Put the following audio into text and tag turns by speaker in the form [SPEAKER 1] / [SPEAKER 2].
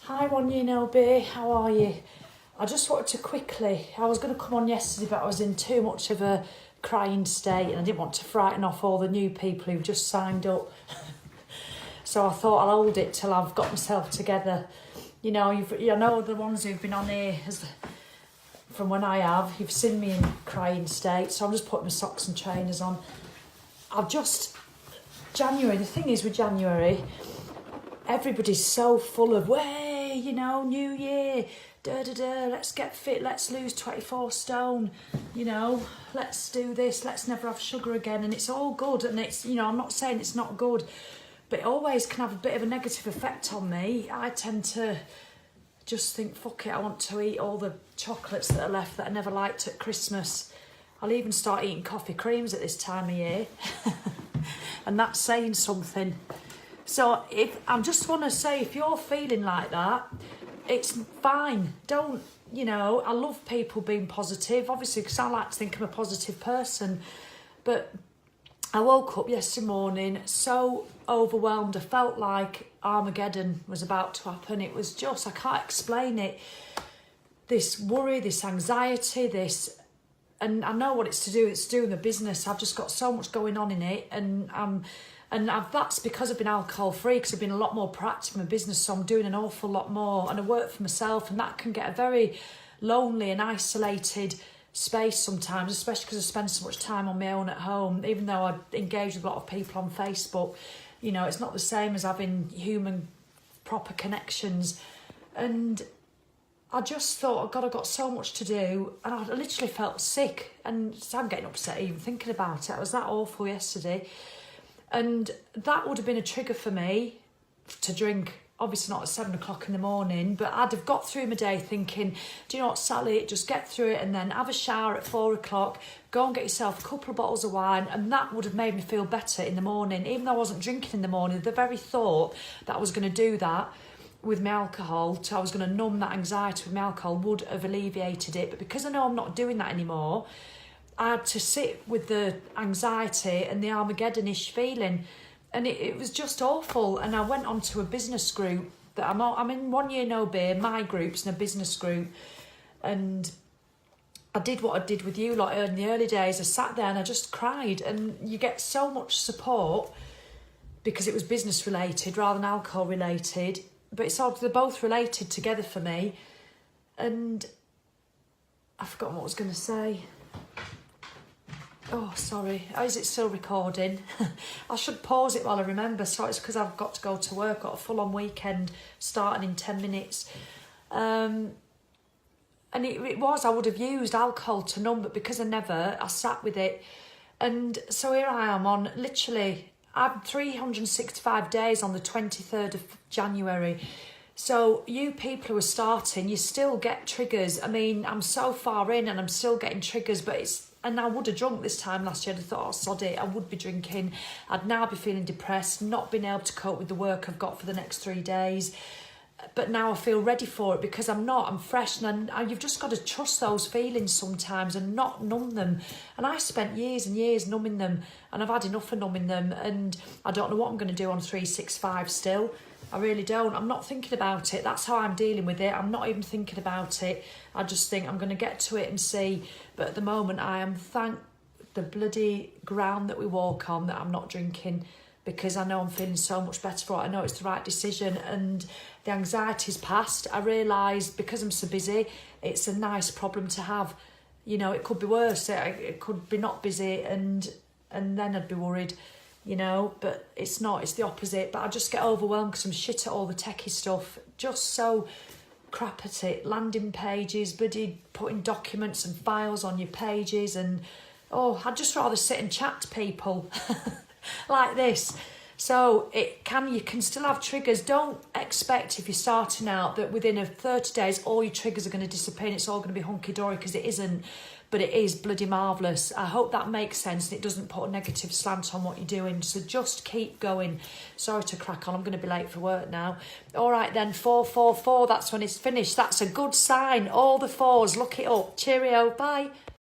[SPEAKER 1] Hi, One Year No Beer, how are you? I just wanted to quickly, I was going to come on yesterday, but I was in too much of a crying state and I didn't want to frighten off all the new people who've just signed up. So I thought I'll hold it till I've got myself together. You know, I know the ones who've been on here, from when I have, you've seen me in crying state, so I'm just putting my socks and trainers on. January, the thing is with January, everybody's so full of, way, you know, new year, let's get fit, let's lose 24 stone, you know, let's do this, let's never have sugar again. And it's all good. And it's, you know, I'm not saying it's not good, but it always can have a bit of a negative effect on me. I tend to just think, fuck it, I want to eat all the chocolates that are left that I never liked at Christmas. I'll even start eating coffee creams at this time of year. And that's saying something. So I just want to say, if you're feeling like that, it's fine. Don't, you know, I love people being positive, obviously, because I like to think I'm a positive person. But I woke up yesterday morning so overwhelmed. I felt like Armageddon was about to happen. It was just, I can't explain it. This worry, this anxiety, and I know what it's to do. It's doing the business. I've just got so much going on in it, that's because I've been alcohol free, because I've been a lot more proactive in my business. So I'm doing an awful lot more, and I work for myself, and that can get a very lonely and isolated space sometimes, especially because I spend so much time on my own at home. Even though I engage with a lot of people on Facebook, you know, it's not the same as having human proper connections. And I just thought, God, I've got so much to do, and I literally felt sick, and so I'm getting upset even thinking about it. It was that awful yesterday, and that would have been a trigger for me to drink. Obviously not at 7 o'clock in the morning, but I'd have got through my day thinking, do you know what, Sally, just get through it and then have a shower at 4 o'clock, go and get yourself a couple of bottles of wine, and that would have made me feel better in the morning. Even though I wasn't drinking in the morning, the very thought that I was going to do that with my alcohol, I was going to numb that anxiety with my alcohol, would have alleviated it. But because I know I'm not doing that anymore, I had to sit with the anxiety and the Armageddon-ish feeling, and it was just awful. And I went onto a business group that I'm in, 1 Year No Beer, my group's in a business group, and I did what I did with you like in the early days. I sat there and I just cried, and you get so much support because it was business related rather than alcohol related. But they're both related together for me. And I've forgotten what I was going to say. Oh, sorry. Is it still recording? I should pause it while I remember. So it's because I've got to go to work. Got a full-on weekend starting in 10 minutes. And it was, I would have used alcohol to numb, but because I sat with it. And so here I am on literally, I'm 365 days on the 23rd of January. So you people who are starting, you still get triggers. I mean, I'm so far in and I'm still getting triggers, and I would have drunk this time last year. I thought, oh, sod it, I would be drinking. I'd now be feeling depressed, not being able to cope with the work I've got for the next 3 days. But now I feel ready for it because I'm fresh, and you've just got to trust those feelings sometimes and not numb them. And I spent years and years numbing them, and I've had enough of numbing them, and I don't know what I'm going to do on 365 still. I really don't. I'm not thinking about it. That's how I'm dealing with it. I'm not even thinking about it. I just think I'm going to get to it and see. But at the moment, I am thank the bloody ground that we walk on that I'm not drinking, because I know I'm feeling so much better for it. I know it's the right decision, and the anxiety's passed. I realised because I'm so busy, it's a nice problem to have. You know, it could be worse. It could be not busy, and then I'd be worried, you know, but it's not. It's the opposite. But I just get overwhelmed because I'm shit at all the techie stuff. Just so crap at it. Landing pages, bloody putting documents and files on your pages, and I'd just rather sit and chat to people. Like this. So you can still have triggers. Don't expect, if you're starting out, that within 30 days all your triggers are going to disappear and it's all going to be hunky-dory, because it isn't. But it is bloody marvellous. I hope that makes sense and it doesn't put a negative slant on what you're doing. So just keep going. Sorry to crack on, I'm going to be late for work now. All right then, 444, that's when it's finished. That's a good sign. All the fours, look it up. Cheerio, bye.